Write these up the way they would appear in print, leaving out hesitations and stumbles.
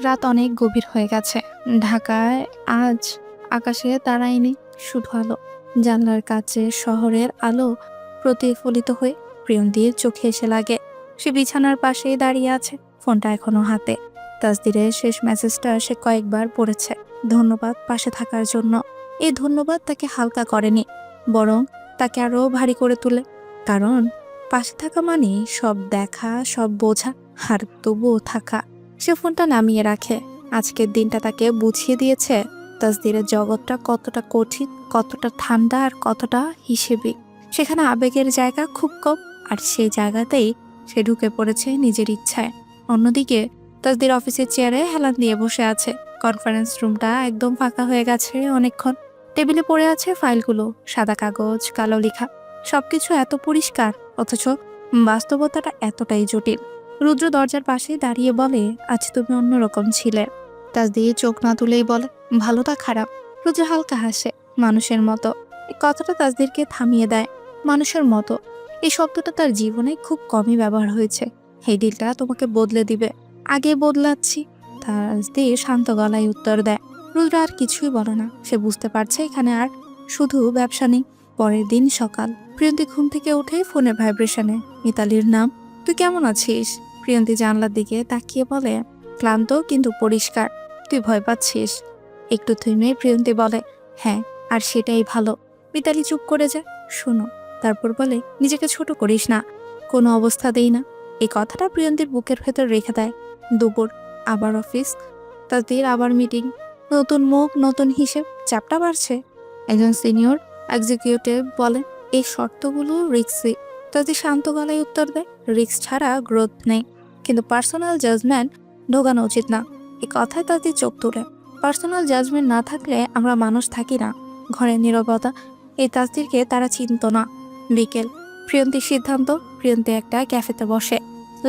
রাত অনেক গভীর হয়ে গেছে। ঢাকায় আজ আকাশে তারাই নেই, শুধু আলো। জানলার কাছে শহরের আলো প্রতিফলিত হয়ে প্রিয়ন্তীর চোখে এসে লাগে। সে বিছানার পাশেই দাঁড়িয়ে আছে, ফোনটা এখনো হাতে। তাসদিরের শেষ মেসেজটা সে কয়েকবার পড়েছে। ধন্যবাদ পাশে থাকার জন্য। এই ধন্যবাদ তাকে হালকা করেনি, বরং তাকে আরো ভারী করে তোলে। কারণ পাশে থাকা মানে সব দেখা, সব বোঝা, আর তবুও থাকা। সে ফোনটা নামিয়ে রাখে। আজকের দিনটা তাকে বুঝিয়ে দিয়েছে তাসদিরের জগৎটা কতটা কঠিন, কতটা ঠান্ডা, আর কতটা হিসেবি। সেখানে আবেগের জায়গা খুব কম, আর সেই জায়গাতেই সে ঢুকে পড়েছে নিজের ইচ্ছায়। অন্যদিকে তাসদির অফিসের চেয়ারে হেলান দিয়ে বসে আছে। কনফারেন্স রুমটা একদম ফাঁকা হয়ে গেছে অনেকক্ষণ। টেবিলে পড়ে আছে ফাইলগুলো, সাদা কাগজ, কালো লেখা। সবকিছু এত পরিষ্কার, অথচ বাস্তবতাটা এতটাই জটিল। রুদ্র দরজার পাশে দাঁড়িয়ে বলে, আজ তুমি অন্যরকম ছিলে। তাসদির চোখ না তুলেই বলে, ভালোটা খারাপ? রুদ্র হালকা হাসে, মানুষের মতো। এই কথাটা তাসদিরকে থামিয়ে দেয়। মানুষের মতো, এই শব্দটা তার জীবনে খুব কমই ব্যবহার হয়েছে। এই ডিলটা তোমাকে বদলে দিবে। আগে বদলাচ্ছি। তাসদির শান্ত গলায় উত্তর দেয়। রুদ্র আর কিছুই বলে না। সে বুঝতে পারছে এখানে আর শুধু ব্যবসা নেই। পরের দিন সকাল, প্রিয়ন্তী ঘুম থেকে উঠে ফোনের ভাইব্রেশনে মিতালির নাম। তুই কেমন আছিস? প্রিয়ন্তী জানলার দিকে তাকিয়ে বলে, ক্লান্ত কিন্তু পরিষ্কার। তুই ভয় পাচ্ছিস? একটু থেমে প্রিয়ন্তী বলে, হ্যাঁ, আর সেটাই ভালো। মিতালি চুপ করে যায়। শোনো, তারপর বলে, নিজেকে ছোট করিস না, কোনো অবস্থাতেই না। এই কথাটা প্রিয়ন্তীর বুকের ভেতর রেখে দেয়। দুপুর, আবার অফিস, তাদের আবার মিটিং। নতুন মুখ, নতুন হিসেব, চাপটা বাড়ছে। একজন সিনিয়র এক্সিকিউটিভ বলেন, এই শর্তগুলো রিস্কি। তাদের শান্ত গলায় উত্তর দেয়, রিস্ক ছাড়া গ্রোথ নেই, কিন্তু পার্সোনাল জাজমেন্ট ঢোকানো উচিত না। এই কথায় তাদের চোখ তুলে। পার্সোনাল জাজমেন্ট না থাকলে আমরা মানুষ থাকি না। ঘরের নীরবতা, এই তাসদিরকে তারা চিনত না। বিকেল, প্রিয়ন্তীর সিদ্ধান্ত। প্রিয়ন্তী একটা ক্যাফেতে বসে,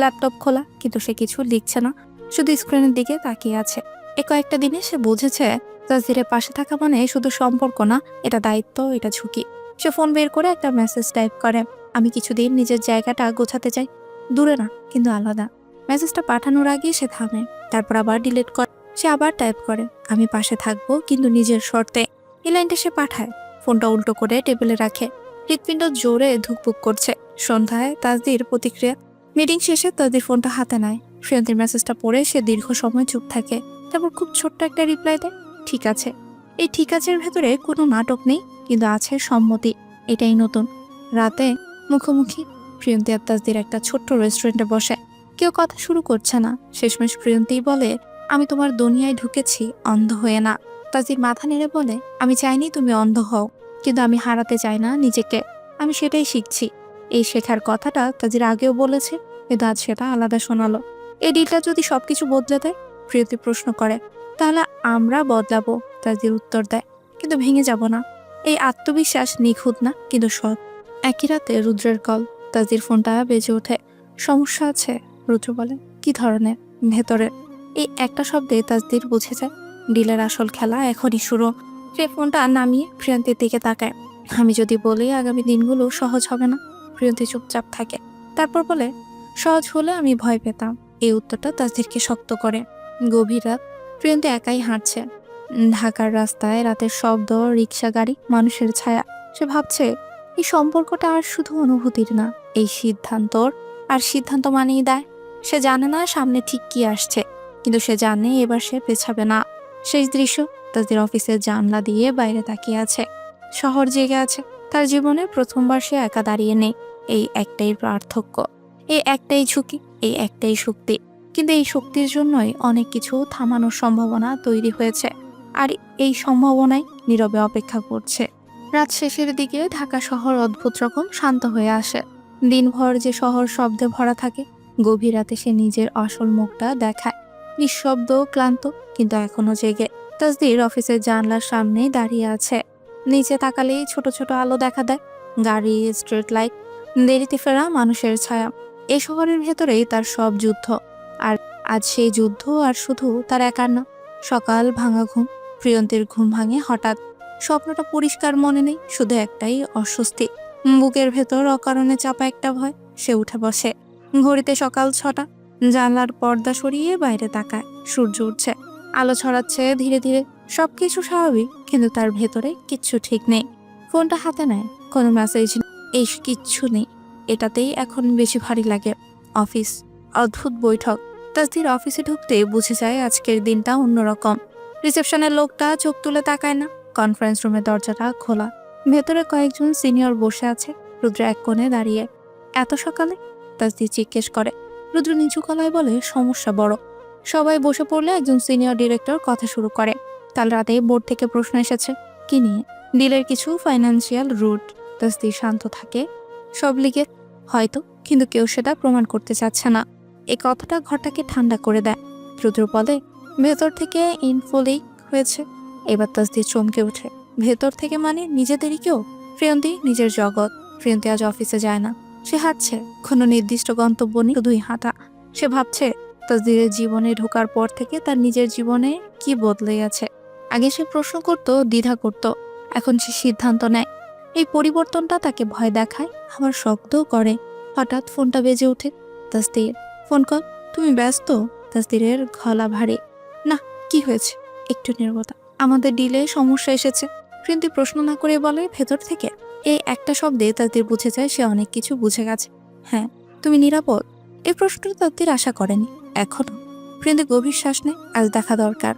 ল্যাপটপ খোলা, কিন্তু সে কিছু লিখছে না, শুধু স্ক্রিনের দিকে তাকিয়ে আছে। এ কয়েকটা দিনে সে বুঝেছে তাসদিরের পাশে থাকা মানে শুধু সম্পর্ক না, এটা দায়িত্ব, এটা ঝুঁকি। সে ফোন বের করে একটা মেসেজ টাইপ করে, আমি কিছুদিন নিজের জায়গাটা গোছাতে চাই, দূরে না কিন্তু আলাদা। মেসেজটা পাঠানোর আগে সে থামে, তারপর আবার ডিলিট করে। সে আবার টাইপ করে, আমি পাশে থাকবো কিন্তু নিজের শর্তে। এই লাইনটা সে পাঠায়, ফোনটা উল্টো করে টেবিলে রাখে। হৃৎপিণ্ড জোরে ধুকপুক করছে। সন্ধ্যায় তাসদির প্রতিক্রিয়া। মিটিং শেষে তাসদির ফোনটা হাতে নেয়। প্রিয়ন্তীর মেসেজটা পড়ে সে দীর্ঘ সময় চুপ থাকে, তারপর খুব ছোট্ট একটা রিপ্লাই দেয়, ঠিক আছে। এই ঠিক আছের ভেতরে কোনো নাটক নেই, কিন্তু আছে সম্মতি। এটাই নতুন। রাতে মুখোমুখি, প্রিয়ন্তী আর তাসদির একটা ছোট্ট রেস্টুরেন্টে বসে। কেউ কথা শুরু করছে না। শেষমেশ প্রিয়ন্তী বলে, আমি তোমার দুনিয়ায় ঢুকেছি অন্ধ হয়ে না। তাসদির মাথা নেড়ে বলে, আমি চাইনি তুমি অন্ধ হও, কিন্তু আমি হারাতে চাই না নিজেকে। আমি সেটাই শিখছি। এই শেখার কথাটা তাজির আগেও বলেছে, কিন্তু আজ সেটা আলাদা শোনালো। এই ডিলটা যদি সবকিছু বদলে দেয়? প্রিয়তি প্রশ্ন করে। তাহলে আমরা বদলাবো, তাজির উত্তর দেয়, কিন্তু ভেঙে যাব না। এই আত্মবিশ্বাস নিখুঁত না, কিন্তু সৎ। একই রাতে রুদ্রের কল। তাজির ফোনটা বেজে ওঠে। সমস্যা আছে? রুদ্র বলে, কি ধরনের? ভেতরে। এই একটা শব্দে তাজদির বুঝে যায় ডিলের আসল খেলা এখনই শুরু। সে ফোনটা নামিয়ে প্রিয়ন্তীর দিকে তাকায়। আমি যদি বলি আগামী দিনগুলো সহজ হবে না? প্রিয়ন্তী চুপচাপ থাকে, তারপর বলে, সহজ হলে আমি ভয় পেতাম। এই উত্তরটা তাসদিরকে শক্ত করে। গভীর রাত, প্রিয়ন্তী একাই হাঁটছে। ঢাকার রাস্তায় রাতের শব্দ, রিক্সা, গাড়ি, মানুষের ছায়া। সে ভাবছে, এই সম্পর্কটা আর শুধু অনুভূতির না, এই সিদ্ধান্তর। আর সিদ্ধান্ত মানেই দেয়। সে জানে না সামনে ঠিক কি আসছে, কিন্তু সে জানে এবার সে পেছাবে না। শেষ দৃশ্য, তাদের অফিসের জানলা দিয়ে বাইরে তাকিয়ে আছে। শহর জেগে আছে। তার জীবনে প্রথমবার সে একা দাঁড়িয়ে নেই। এই একটাই পার্থক্য, এই একটাই ঝুঁকি, এই একটাই শক্তি। কিন্তু এই শক্তির জন্যই অনেক কিছু থামানোর সম্ভাবনা তৈরি হয়েছে। আর এই সম্ভাবনাই নীরবে অপেক্ষা করছে। রাত শেষের দিকে ঢাকা শহর অদ্ভুত রকম শান্ত হয়ে আসে। দিনভর যে শহর শব্দে ভরা থাকে, গভীর রাতে সে নিজের আসল মুখটা দেখায়। নিঃশব্দ, ক্লান্ত, কিন্তু এখনো জেগে। তাসদির অফিসের জানলার সামনেই দাঁড়িয়ে আছে। নিচে তাকালেই ছোট ছোট আলো দেখা দেয়, গাড়ি, স্ট্রিট লাইট, দেরিতে ফেরা মানুষের ছায়া। এই শহরের ভেতরেই তার সব যুদ্ধ। আর আজ সেই যুদ্ধ আর শুধু তার একার না। সকাল, ভাঙা ঘুম। প্রিয়ন্তীর ঘুম ভাঙে হঠাৎ। স্বপ্নটা পরিষ্কার মনে নেই, শুধু একটাই অস্বস্তি। বুকের ভেতর অকারণে চাপা একটা ভয়। সে উঠে বসে। ঘড়িতে সকাল 6টা। জানলার পর্দা সরিয়ে বাইরে তাকায়। সূর্য উঠছে, আলো ছড়াচ্ছে ধীরে ধীরে। সবকিছু স্বাভাবিক, কিন্তু তার ভেতরে কিচ্ছু ঠিক নেই। ফোনটা হাতে নেয়, কোনো মেসেজ, এই কিচ্ছু নেই। এটাতেই এখন বেশি ভারী লাগে। অফিস, অদ্ভুত বৈঠক। তাসদির অফিসে ঢুকতে বুঝে যায় আজকের দিনটা অন্যরকম। রিসেপশনের লোকটা চোখ তুলে তাকায় না। কনফারেন্স রুমের দরজাটা খোলা, ভেতরে কয়েকজন সিনিয়র বসে আছে। রুদ্র এক কোণে দাঁড়িয়ে। এত সকালে? তাসদির জিজ্ঞেস করে। রুদ্র নিচু গলায় বলে, সমস্যা বড়। সবাই বসে পড়লে একজন সিনিয়র ডিরেক্টর কথা শুরু করে। কাল রাতে বোর্ড থেকে প্রশ্ন এসেছে। কি নিয়ে? ডিলের কিছু ফাইন্যান্সিয়াল রুট। তাসদির শান্ত থাকে। সব লিগে হয়তো, কিন্তু কেউ সেটা প্রমাণ করতে চাচ্ছে না। এই কথাটা ঘরটাকে ঠান্ডা করে দেয়। রুদ্র বলে, ভেতর থেকে ইনফো লিক হয়েছে। এবার তাসদির চমকে ওঠে। ভেতর থেকে মানে নিজেদেরই কেউ? প্রিয়ন্তী নিজের জগৎ। প্রিয়ন্তী আজ অফিসে যায় না। সে হাঁটছে, কোনো নির্দিষ্ট গন্তব্য নেই, শুধুই হাঁটা। সে ভাবছে তাসদিরের জীবনে ঢোকার পর থেকে তার নিজের জীবনে কি বদলে গেছে। আগে সে প্রশ্ন করত, দ্বিধা করত, এখন সে সিদ্ধান্ত নেয়। এই পরিবর্তনটা তাকে ভয় দেখায়, আবার শক্তও করে। হঠাৎ ফোনটা বেজে ওঠে। তাসদির, ফোন কল। তুমি ব্যস্ত? তাসদিরের গলা ভারী। না, কি হয়েছে? একটু নীরবতা। আমাদের ডিলে সমস্যা এসেছে। প্রিয়ন্তী প্রশ্ন না করে বলে, ভেতর থেকে? এই একটা শব্দে তাসদির বুঝে যায় সে অনেক কিছু বুঝে গেছে। হ্যাঁ। তুমি নিরাপদ? এই প্রশ্নটা তাসদির আশা করেনি এখনো। প্রিয়ন্তী গভীর শ্বাস নেয়। আজ দেখা দরকার।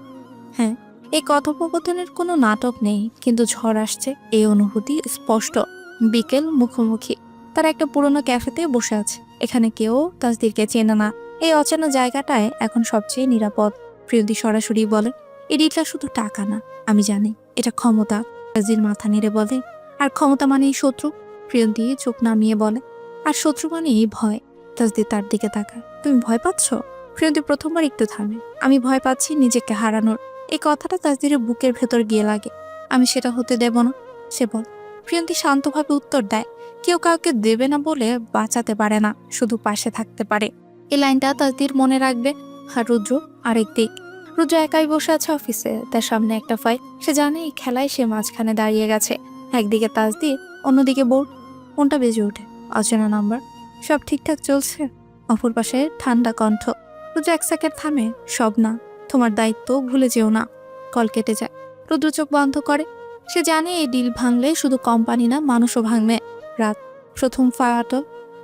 হ্যাঁ। এই কথোপকথনের কোনো নাটক নেই, কিন্তু ঝড় আসছে, এই অনুভূতি স্পষ্ট। বিকেল, মুখোমুখি। তারা একটা পুরোনো ক্যাফেতে বসে আছে। এখানে কেউ তাসদিরকে চেনে না। এই অচেনা জায়গাটায় এখন সবচেয়ে নিরাপদ। প্রিয়ন্তী সরাসরি বলে, এই ডিলটা শুধু টাকা না, আমি জানি এটা ক্ষমতা। তাসদির মাথা নেড়ে বলে, আর ক্ষমতা মানেই শত্রু? প্রিয়ন্তী চোখ নামিয়ে বলে, আর শত্রু মানেই ভয়। তাসদির তার দিকে তাকায়। তুমি ভয় পাচ্ছ? প্রিয়ন্তী প্রথমবার একটু থামে। আমি ভয় পাচ্ছি নিজেকে হারানোর। এই কথাটা তাসদিরের বুকের ভেতর গিয়ে লাগে। আমি সেটা হতে দেব না, সে বল। প্রিয়ন্তী শান্তভাবে উত্তর দেয়, কেউ কাউকে দেবে না বলে বাঁচাতে পারে না, শুধু পাশে থাকতে পারে। এই লাইনটা তাসদির মনে রাখবে। আর রুদ্র আরেক দিক। রুদ্র একাই বসে আছে অফিসে, তার সামনে একটা ফাইল। সে জানে এই খেলায় সে মাঝখানে দাঁড়িয়ে গেছে। একদিকে তাসদির, অন্যদিকে বোর্ড। ফোনটা বেজে ওঠে। অচেনা নাম্বার। সব ঠিকঠাক চলছে? অপর পাশে ঠান্ডা কণ্ঠ। রুদ্র এক সেকেন্ড থামে। সব না, তোমার দায়িত্ব ভুলে যেও না। কল কেটে যায়। রুদ্র চোখ বন্ধ করে। সে জানে এই ডিল ভাঙলে শুধু কোম্পানি না, মানুষও ভাঙবে। রাত, প্রথম ফায়াটো।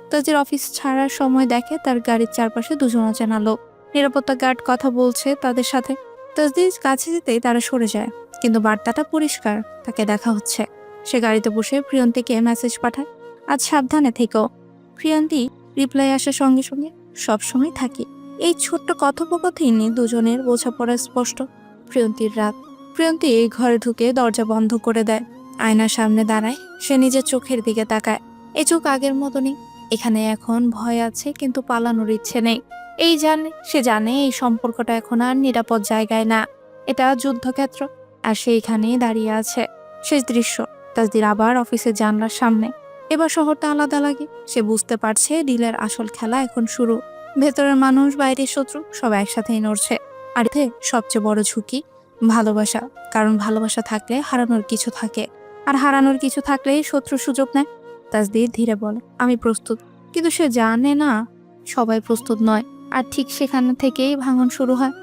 তাসদির অফিস ছাড়ার সময় দেখে তার গাড়ির চারপাশে দুজন অচেনা লোক। নিরাপত্তা গার্ড কথা বলছে তাদের সাথে। তাসদির কাছে যেতেই তারা সরে যায়, কিন্তু বার্তাটা পরিষ্কার, তাকে দেখা হচ্ছে। সে গাড়িতে বসে প্রিয়ন্তীকে মেসেজ পাঠায়, আজ সাবধানে থেকো। প্রিয়ন্তী রিপ্লাই আসার সঙ্গে সঙ্গে, সবসময় থাকি। এই ছোট্ট কথোপকথনই দুজনের বোঝাপড়া স্পষ্ট। প্রিয়ন্তীর রাত। প্রিয়ন্তী এই ঘরে ঢুকে দরজা বন্ধ করে দেয়। আয়নার সামনে দাঁড়ায়। সে নিজের চোখের দিকে তাকায়। এই চোখ আগের মতো নেই। এখানে এখন ভয় আছে, কিন্তু পালানোর ইচ্ছে নেই। সে জানে এই সম্পর্কটা এখন আর নিরাপদ জায়গায় না, এটা যুদ্ধক্ষেত্র। আর সেইখানেই দাঁড়িয়ে আছে। শেষ দৃশ্য, তাসদির আবার অফিসের জানলার সামনে। এবার শহরটা আলাদা লাগে। সে বুঝতে পারছে ডিলের আসল খেলা এখন শুরু। ভেতরের মানুষ, বাইরের শত্রু, সব একসাথেই নড়ছে। আর এতে সবচেয়ে বড় ঝুঁকি ভালোবাসা। কারণ ভালোবাসা থাকলে হারানোর কিছু থাকে, আর হারানোর কিছু থাকলেই শত্রু সুযোগ নেয়। তাসদির ধীরে বলে, আমি প্রস্তুত। কিন্তু সে জানে না সবাই প্রস্তুত নয়। আর ঠিক সেখান থেকেই ভাঙন শুরু হয়।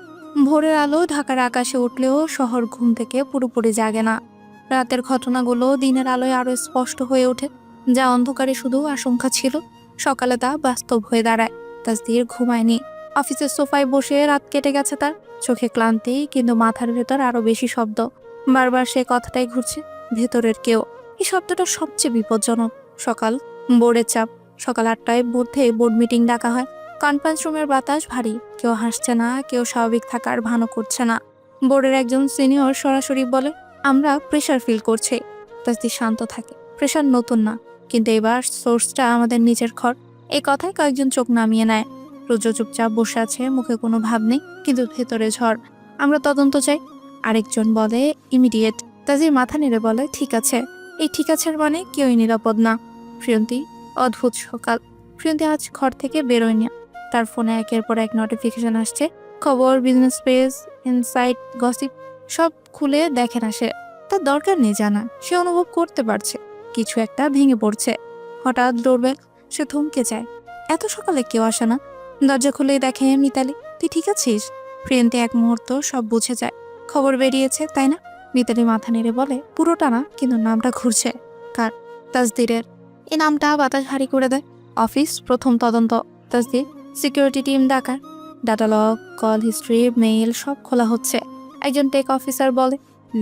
ভোরের আলো ঢাকার আকাশে উঠলেও শহর ঘুম থেকে পুরোপুরি জাগে না। রাতের ঘটনাগুলো দিনের আলোয় আরো স্পষ্ট হয়ে ওঠে। যা অন্ধকারে শুধু আশঙ্কা ছিল, সকালে তা বাস্তব হয়ে দাঁড়ায়। তাসদির ঘুমায়নি। অফিসের সোফায় বসে রাত কেটে গেছে তার। চোখে ক্লান্তি, কিন্তু মাথার ভেতর আরো বেশি শব্দ। বারবার সে কথাটাই ঘুরছে, ভেতরের কেউ। এই শব্দটা সবচেয়ে বিপজ্জনক। সকাল, বোর্ডের চাপ। সকাল 8টায় মধ্যে বোর্ড মিটিং ডাকা হয়। কনফারেন্স রুমের বাতাস ভারী। কেউ হাসছে না, কেউ স্বাভাবিক থাকার ভানও করছে না। বোর্ডের একজন সিনিয়র সরাসরি বলে, আমরা প্রেশার ফিল করছি। তাসদির শান্ত থাকে। প্রেশার নতুন না, কিন্তু এবার সোর্সটা আমাদের নিজের ঘর। এই কথায় কয়েকজন চোখ নামিয়ে নেয়। রুদ্র চুপচাপ বসে আছে, মুখে কোনো ভাব নেই, কিন্তু ভেতরে ঝড়। আমরা তদন্ত চাই। আরেকজন বলে, ইমিডিয়েট। তাসদির মাথা নেড়ে বলে, ঠিক আছে। এই ঠিক আছে মানে কেউই নিরাপদ না। প্রিয়ন্তী, অদ্ভুত সকাল। প্রিয়ন্তী আজ ঘর থেকে বেরোয়নি। তার ফোনে একের পর এক নোটিফিকেশন আসছে। খবর, বিজনেস পেজ, ইনসাইট, গসিপ, সব খুলে দেখে না সে। তার দরকার নেই জানা। সে অনুভব করতে পারছে কিছু একটা ভেঙে পড়ছে। হঠাৎ ডোরবেল। সে থমকে যায়। এত সকালে কেউ আসে না। দরজা খুলেই দেখে মিতালি। তুই ঠিক আছিস? প্রিয়ন্তী এক মুহূর্ত সব বুঝে যায়। খবর বেরিয়েছে তাই না? মিতালি মাথা নেড়ে বলে, পুরোটা না, কিন্তু নামটা ঘুরছে। কার? তাসদিরের। এই নামটা বাতাস ভারী করে দেয়। অফিস প্রথম তদন্ত। তাসদির, সিকিউরিটি টিম ডাকা, data log, call history, mail সব খোলা হচ্ছে। একজন টেক অফিসার বলে,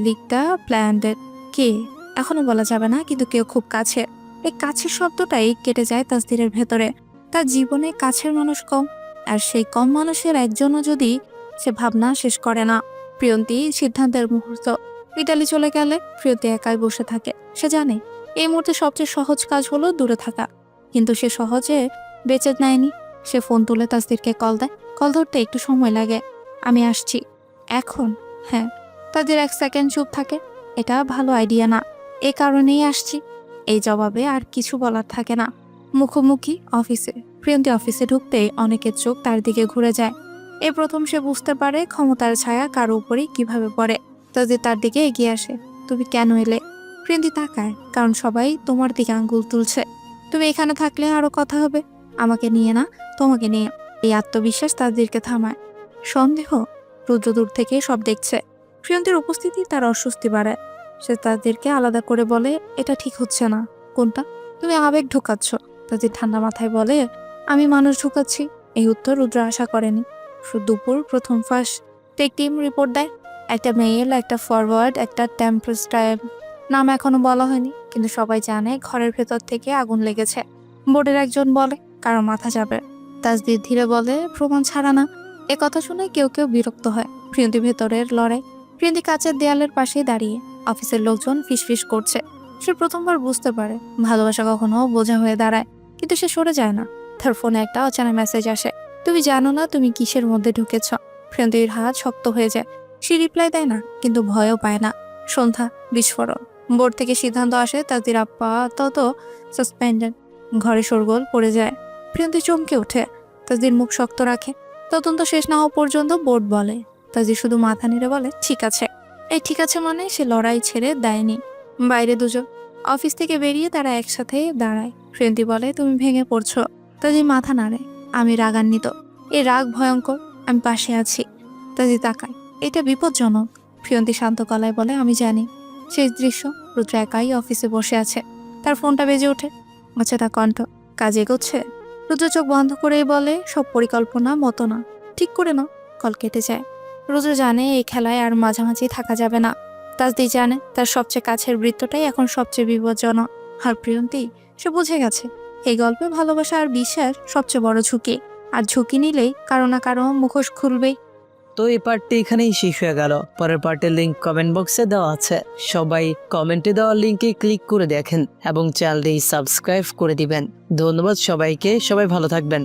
লিকটা প্ল্যান্ডেড। কে? এখনো বলা যাবে না, কিন্তু কেউ খুব কাছের। এই কাছের শব্দটাই কেটে যায় তাসদিরের ভেতরে। তার জীবনে কাছের মানুষ কম, আর সেই কম মানুষের একজনও যদি সে ভাবনা শেষ করে না। প্রিয়ন্তী সিদ্ধান্তের মুহূর্ত। মিতালি চলে গেলে প্রিয়ন্তী একাই বসে থাকে। সে জানে এই মুহূর্তে সবচেয়ে সহজ কাজ হলো দূরে থাকা, কিন্তু সে সহজে বেঁচে নেয়নি। সে ফোন তুলে তাসদিরকে কল দেয়। কল ধরতে একটু সময় লাগে। আমি আসছি। এখন? হ্যাঁ। তাদের 1 সেকেন্ড চুপ থাকে। এটা ভালো আইডিয়া না। এ কারণেই আসছি। এই জবাবে আর কিছু বলার থাকে না। মুখোমুখি অফিসে। প্রিয়ন্তী অফিসে ঢুকতেই অনেকের চোখ তার দিকে ঘুরে যায়। এই প্রথম সে বুঝতে পারে ক্ষমতার ছায়া কারো উপরেই কিভাবে পড়ে। তাদের তার দিকে এগিয়ে আসে। তুমি কেন এলে? প্রিয়ন্তী তাকায়, কারণ সবাই তোমার দিকে আঙ্গুল তুলছে। তুমি এখানে থাকলে আরো কথা হবে, আমাকে নিয়ে না, তোমাকে নিয়ে। এই আত্মবিশ্বাস তাদেরকে থামায়। সন্দেহ? রুদ্র দূর থেকে সব দেখছে। প্রিয়ন্তীর উপস্থিতি তার অস্বস্তি বাড়ায়। সে তাদেরকে আলাদা করে বলে, এটা ঠিক হচ্ছে না। কোনটা? তুমি আবেগ ঢুকাচ্ছ। তাদের ঠান্ডা মাথায় বলে, আমি মানুষ ঢুকাচ্ছি। এই উত্তর রুদ্র আশা করেনি। দুপুর প্রথম ফাঁস টেক টিম রিপোর্ট দেয়। একটা মেইল, একটা ফরওয়ার্ড, একটা টেম্পোস্টাইল। নাম এখনো বলা হয়নি, কিন্তু সবাই জানে ঘরের ভেতর থেকে আগুন লেগেছে। বোর্ডের একজন বলে, কারো মাথা যাবে। তাসদির ধীরে বলে, প্রমাণ ছাড়া না। এ কথা শুনে কেউ কেউ বিরক্ত হয়। প্রিয়ন্তী ভেতরের লড়াই। প্রিয়ন্তী কাচের দেয়ালের পাশেই দাঁড়িয়ে। অফিসের লোকজন ফিসফিস করছে। সে প্রথমবার বুঝতে পারে ভালোবাসা কখনো বোঝা হয়ে দাঁড়ায়, কিন্তু সে সরে যায় না। তার ফোনে একটা অচেনা মেসেজ আসে, তুমি জানো না তুমি কিসের মধ্যে ঢুকেছ। প্রিয়ন্তীর হাত শক্ত হয়ে যায়। সে রিপ্লাই দেয় না, কিন্তু ভয়ও পায় না। সন্ধ্যা, বিস্ফোরণ। বোর্ড থেকে সিদ্ধান্ত আসে তাদের আপাতত সাসপেন্ডেড। ঘরে শোরগোল পড়ে যায়। প্রিয়ন্তী চমকে ওঠে। তাদের মুখ শক্ত রাখে। তদন্ত শেষ না হওয়া পর্যন্ত বোর্ড বলে। তাজি শুধু মাথা নেড়ে বলে, ঠিক আছে। এই ঠিক আছে মানে সে লড়াই ছেড়ে দেয়নি। বাইরে দুজন। অফিস থেকে বেরিয়ে তারা একসাথে দাঁড়ায়। প্রিয়ন্তী বলে, তুমি ভেঙে পড়ছো। তাজি মাথা নাড়ে। আমি রাগান্বিত। এই রাগ ভয়ঙ্কর। আমি পাশে আছি। তাজি তাকায়। এটা বিপজ্জনক। প্রিয়ন্তী শান্ত গলায় বলে, আমি জানি। শেষ দৃশ্য, রুদ্র একাই অফিসে বসে আছে। তার ফোনটা বেজে ওঠে। আচ্ছা, তার কণ্ঠ। কাজ এগোচ্ছে? রুদ্র চোখ বন্ধ করেই বলে, সব পরিকল্পনা মতো না। ঠিক করে নাও। কল কেটে যায়। রুদ্র জানে এই খেলায় আর মাঝামাঝি থাকা যাবে না। তাসদি জানে তার সবচেয়ে কাছের বৃত্তটাই এখন সবচেয়ে বিপজ্জনক। আর প্রিয়ন্তী, সে বুঝে গেছে এই গল্পে ভালোবাসা আর বিশ্বাস সবচেয়ে বড় ঝুঁকি। আর ঝুঁকি নিলেই কারো না কারো মুখোশ খুলবেই। তো এই পার্টটি এখানেই শেষ হয়ে গেল। পরের পার্টের লিঙ্ক কমেন্ট বক্সে দেওয়া আছে। সবাই কমেন্টে দেওয়া লিঙ্কে ক্লিক করে দেখেন এবং চ্যানেলটি সাবস্ক্রাইব করে দিবেন। ধন্যবাদ সবাইকে। সবাই ভালো থাকবেন।